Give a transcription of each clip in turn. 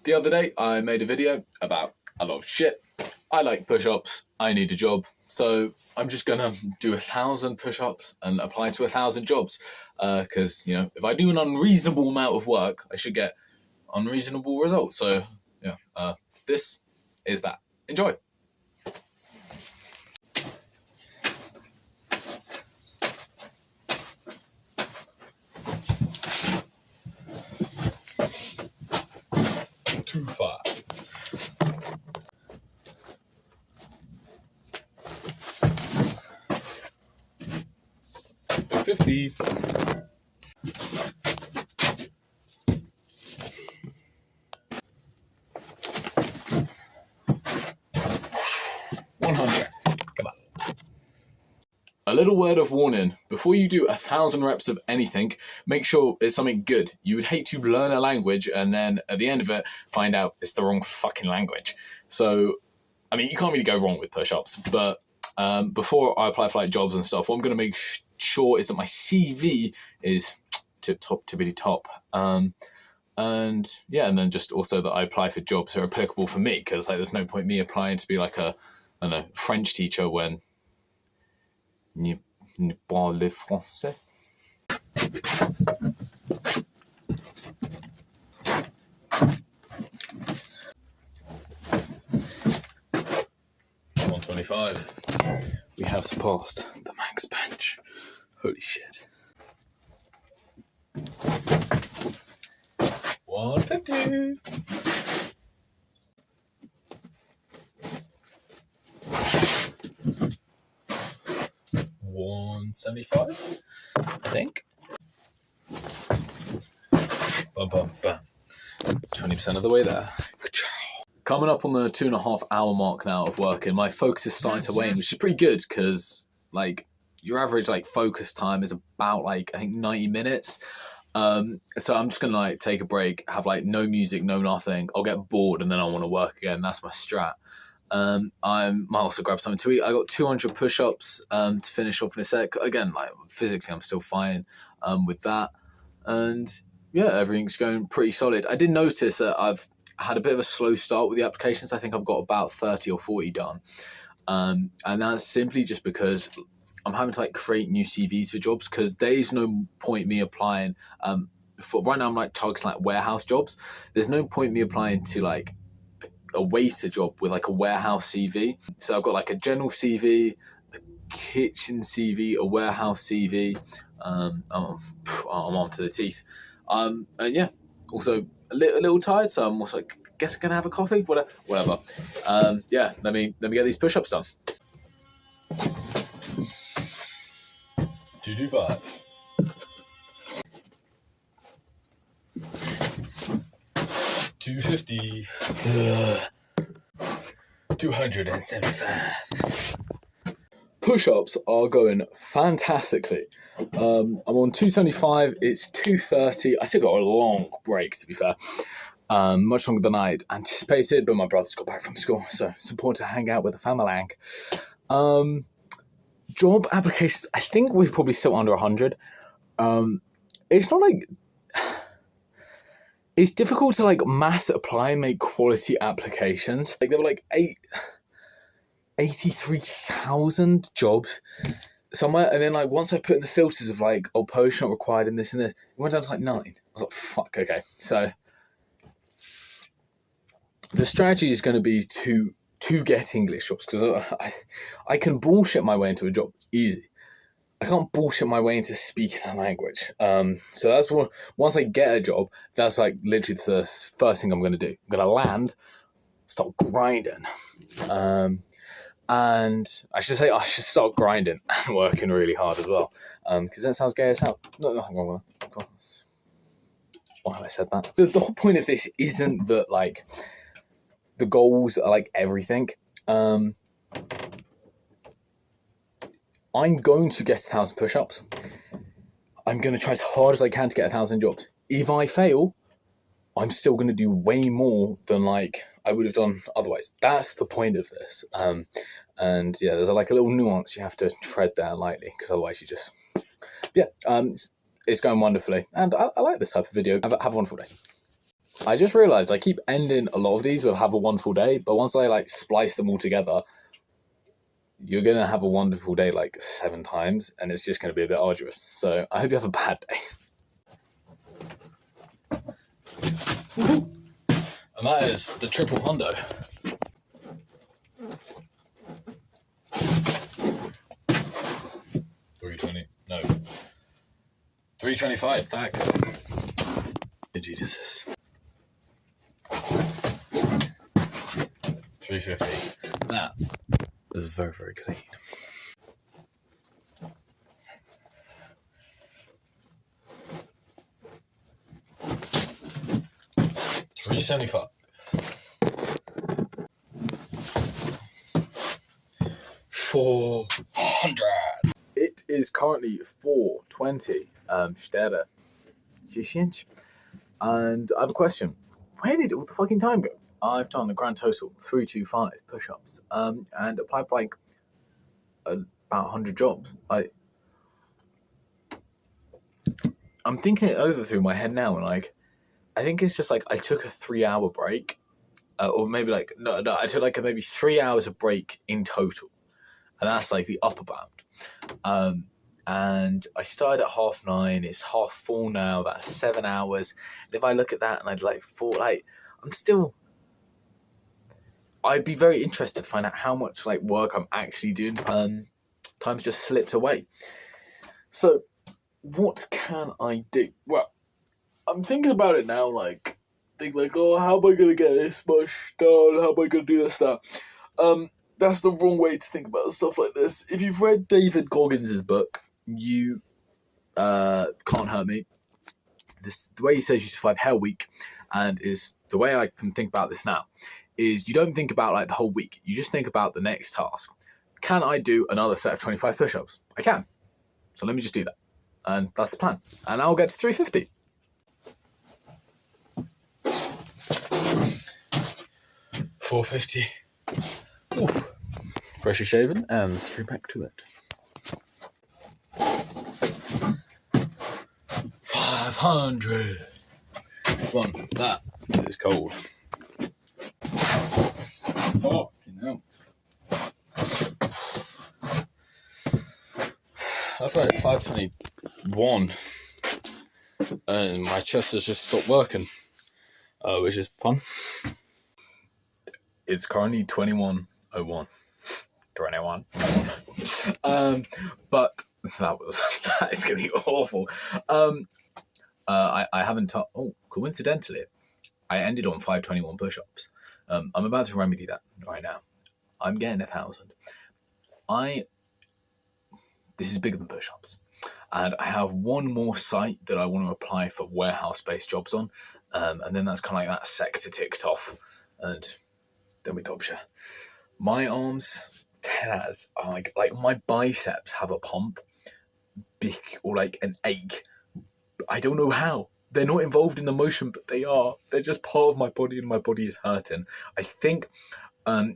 The other day, I made a video about a lot of shit. I like push-ups, I need a job, so I'm just gonna do 1,000 push-ups and apply to 1,000 jobs. Because, you know, if I do an unreasonable amount of work, I should get unreasonable results. So, yeah, this is that. Enjoy. Too far. 50. 100. Come on. A little word of warning. Before you do 1,000 reps of anything, make sure it's something good. You would hate to learn a language and then at the end of it, find out it's the wrong fucking language. So, I mean, you can't really go wrong with push-ups, but before I apply for like jobs and stuff, what I'm going to make sure is that my CV is tip-top, tippity-top. And yeah, and then just also that I apply for jobs that are applicable for me, because like there's no point me applying to be like a, I don't know, French teacher when you parlez français. We have surpassed the max bench. Holy shit. 150. 175, I think. Bum, bum, bum. 20% of the way there. Coming up on the 2.5 hour mark now of working, my focus is starting to wane, which is pretty good because like your average like focus time is about like I think 90 minutes. So I'm just gonna like take a break, have like no music, no nothing. I'll get bored and then I want to work again. That's my strat. I might also grab something to eat. I got 200 push-ups to finish off in a sec. Again, like physically, I'm still fine with that, and yeah, everything's going pretty solid. I did notice that I've had a bit of a slow start with the applications. I think I've got about 30 or 40 done, and that's simply just because I'm having to like create new CVs for jobs because there is no point me applying. For right now, I'm like targeting like warehouse jobs. There's no point me applying to like a waiter job with like a warehouse CV. So I've got like a general CV, a kitchen CV, a warehouse CV. I'm on to the teeth. And yeah, also a little tired, so I'm also like, guess gonna have a coffee, whatever. Yeah, let me get these push-ups done. 225. 250. 275. Push-ups are going fantastically. I'm on 275. It's 2:30. I still got a long break, to be fair. Much longer than I'd anticipated, but my brother's got back from school, so it's important to hang out with the family. Job applications, I think we've probably still under 100. It's not like... It's difficult to like mass apply and make quality applications. Like there were like 83,000 jobs somewhere, and then like once I put in the filters of like, oh, Polish not required in this and this, it went down to like 9. I was like, fuck, okay. So the strategy is going to be to get English jobs, because I can bullshit my way into a job easy. I can't bullshit my way into speaking a language. So that's what, once I get a job, that's like literally the first thing I'm going to do. I'm going to land, start grinding. And I should say I should start grinding and working really hard as well. Because that sounds gay as hell. Nothing wrong with that. Of course. Why have I said that? The whole point of this isn't that like the goals are like everything. I'm going to get 1,000 push-ups. I'm going to try as hard as I can to get 1,000 jobs. If I fail, I'm still going to do way more than like I would have done otherwise. That's the point of this. And yeah, there's like a little nuance you have to tread there lightly, because otherwise you just... Yeah, it's going wonderfully. And I like this type of video. Have a wonderful day. I just realised I keep ending a lot of these with have a wonderful day, but once I like splice them all together, you're going to have a wonderful day like 7 times, and it's just going to be a bit arduous. So I hope you have a bad day. And that is the triple hundo. No. 325 back. Jesus. 350. That is very, very clean. $375. 400. It is currently 4:20. Stelle. And I have a question. Where did all the fucking time go? I've done a grand total 325 push-ups. And applied for like about 100 jobs. I'm thinking it over through my head now, and like, I think it's just like I took a 3-hour break, or maybe like no, I took like maybe 3 hours of break in total, and that's like the upper bound. And I started at 9:30. It's 4:30 now. That's 7 hours. And if I look at that and I'd like I'd be very interested to find out how much like work I'm actually doing. Time's just slipped away. So what can I do? Well, I'm thinking about it now, oh, how am I going to get this much done? How am I going to do this, that? That's the wrong way to think about stuff like this. If you've read David Goggins' book, You Can't Hurt Me, the way he says you survive Hell Week, and is the way I can think about this now, is you don't think about like the whole week. You just think about the next task. Can I do another set of 25 push-ups? I can. So let me just do that. And that's the plan. And I'll get to 350. $450. Ooh. Freshly shaven and straight back to it. 500. One, that is cold. Oh, you know. That's like 521. And my chest has just stopped working, which is fun. It's currently 21:01. 21. But that is going to be awful. I haven't coincidentally, I ended on 521 push-ups. I'm about to remedy that right now. I'm getting 1,000. This is bigger than push-ups. And I have one more site that I want to apply for warehouse-based jobs on. And then that's kind of like that sector ticked off. And then we dobsha. My arms, like my biceps have a pump, big, or like an ache. I don't know how. They're not involved in the motion, but they are. They're just part of my body, and my body is hurting. I think,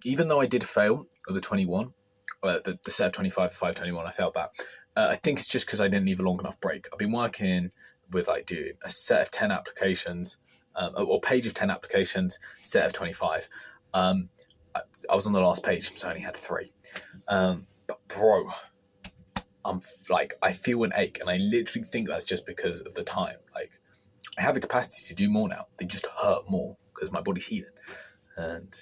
even though I did fail at the 21, the set of 25 for 521, I failed that. I think it's just because I didn't leave a long enough break. I've been working with doing a set of 10 applications, or page of 10 applications, set of 25. I was on the last page, so I only had 3. But bro, I feel an ache, and I literally think that's just because of the time. Like, I have the capacity to do more now. They just hurt more because my body's healing, and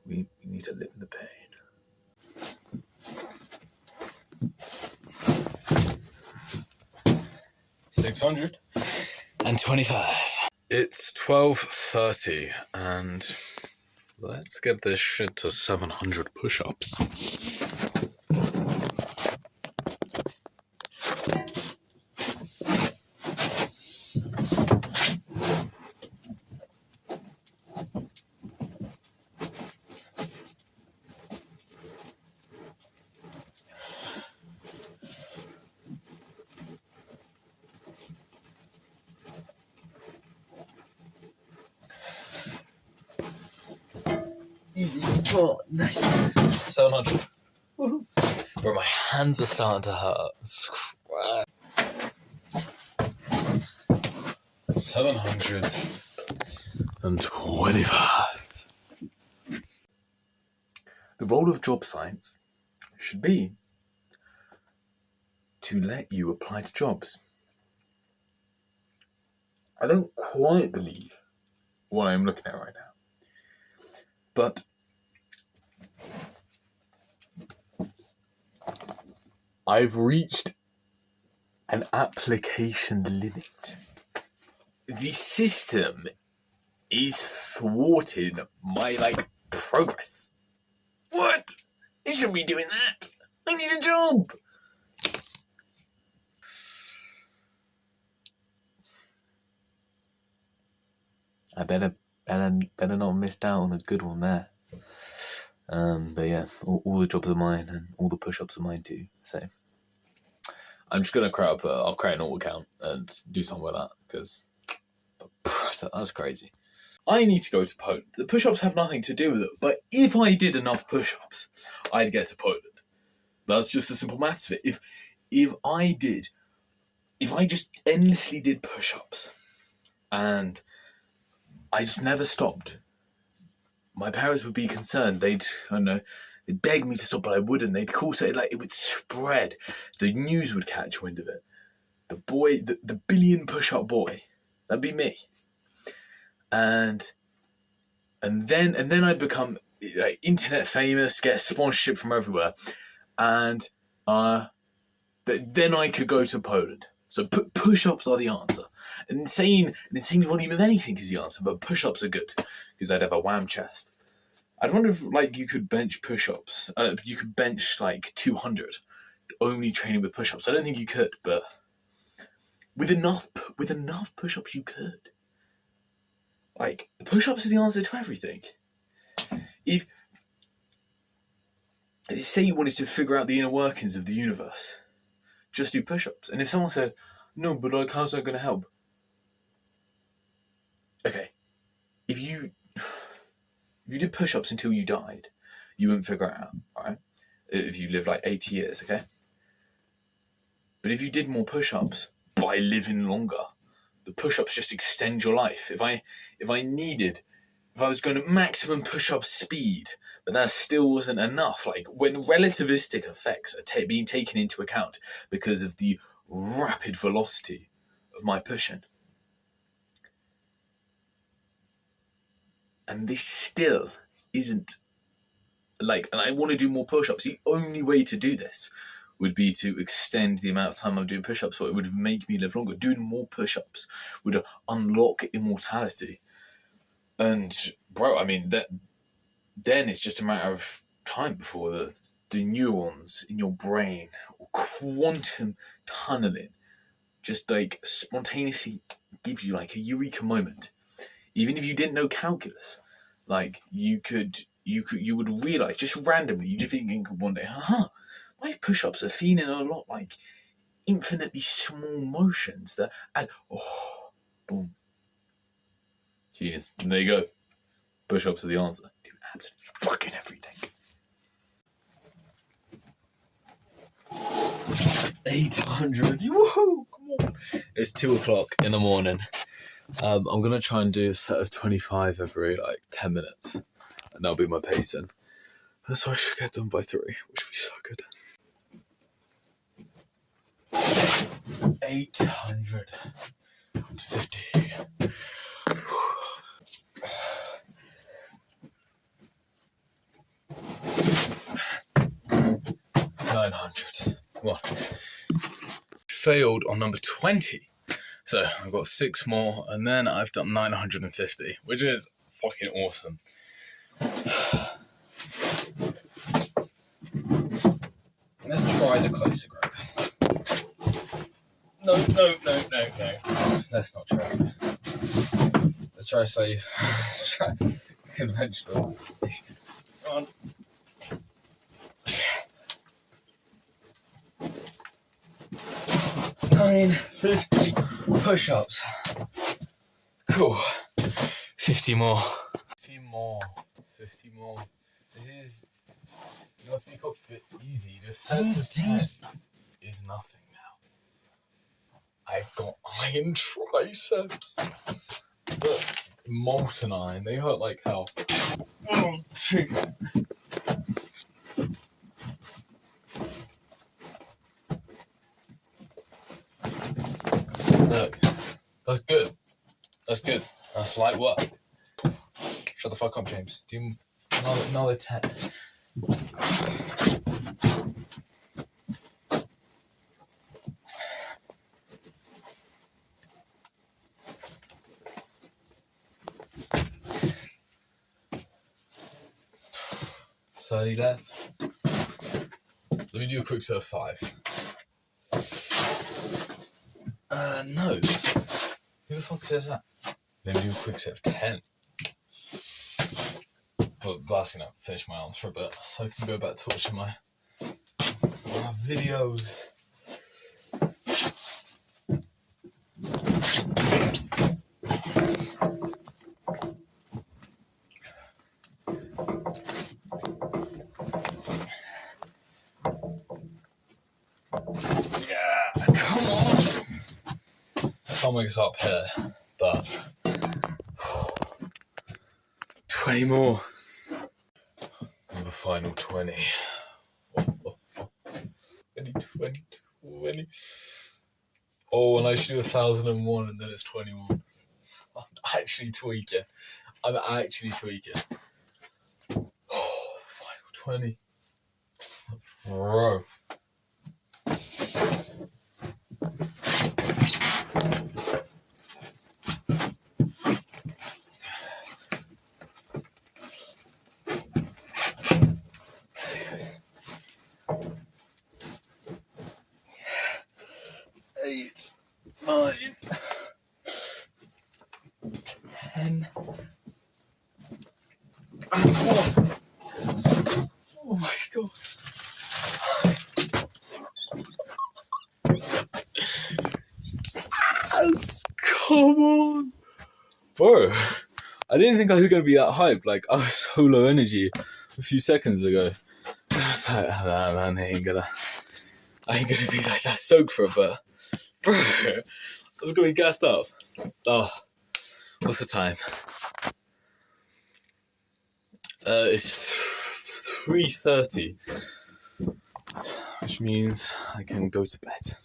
we need to live in the pain. 625. It's 12:30, and let's get this shit to 700 push-ups. Easy. Oh, nice. 700. Woohoo. Bro, my hands are starting to hurt. 700. and 25. The role of job science should be to let you apply to jobs. I don't quite believe what I'm looking at right now, but I've reached an application limit. The system is thwarting my, progress. What? You shouldn't be doing that. I need a job. I better not miss out on a good one there. But yeah, all the jobs are mine and all the push-ups are mine too. So I'm just gonna I'll create an alt account and do something with that because that's crazy. I need to go to Poland. The push-ups have nothing to do with it, but if I did enough push-ups, I'd get to Poland. That's just the simple maths of it. If I just endlessly did push-ups and I just never stopped, my parents would be concerned. They'd beg me to stop, but I wouldn't. They'd call say it would spread. The news would catch wind of it. The billion push-up boy, that'd be me. And then I'd become internet famous, get sponsorship from everywhere, and then I could go to Poland. So push-ups are the answer. An insane volume of anything is the answer, but push-ups are good because I'd have a wham chest. I'd wonder if you could bench push-ups. You could bench 200, only training with push-ups. I don't think you could, but with enough push-ups you could. Push-ups are the answer to everything. If say you wanted to figure out the inner workings of the universe, just do push-ups. And if someone said, no, but how's that going to help? Okay, if you did push-ups until you died, you wouldn't figure it out, right? If you lived 80 years, okay? But if you did more push-ups by living longer, the push-ups just extend your life. If I was going to maximum push-up speed, but that still wasn't enough. When relativistic effects are being taken into account because of the rapid velocity of my pushing, and this still isn't and I want to do more push-ups. The only way to do this would be to extend the amount of time I'm doing push-ups, so it would make me live longer. Doing more push-ups would unlock immortality. And bro, then it's just a matter of time before the neurons in your brain or quantum tunneling just spontaneously give you a eureka moment. Even if you didn't know calculus, you would realize just randomly, you just think one day, my push-ups are feeling a lot like infinitely small motions that add, boom. Genius. And there you go. Push-ups are the answer to absolutely fucking everything. 800. Woohoo! Come on. It's 2:00 in the morning. I'm going to try and do a set of 25 every 10 minutes. And that'll be my pacing. So I should get done by 3, which would be so good. 850. 900. Come on. Failed on number 20. So I've got 6 more, and then I've done 950, which is fucking awesome. Let's try the closer grip. No. Let's not try. Let's try conventional. Come on. 950 push-ups. Cool. 50 more. 50 more. This is, you have to be a bit easy. Just sets of 10 is nothing now. I've got iron triceps. But molten iron. They hurt like hell. Oh, look, that's good. That's good. That's light work. Shut the fuck up, James. Do another 10. $30 left. Let me do a quick set of 5. No. Who the fuck says that? Let me do a quick set of 10. But that's gonna finish my arms for a bit, so I can go back to watching my videos. Yeah, come on. Stomach's up here, but 20 more. And the final 20. 20. Oh, and I should do 1,001 and then it's 21. I'm actually tweaking. Oh, the final 20. Bro. Eight, 9, 10, and 1. Oh my god. Yes, come on. Bro, I didn't think I was going to be that hyped. Like, I was so low energy a few seconds ago. I was like, oh, man, I ain't gonna be like that soaked for a bit. Bro, I was going to be gassed up. Oh, what's the time? It's 3:30, which means I can go to bed.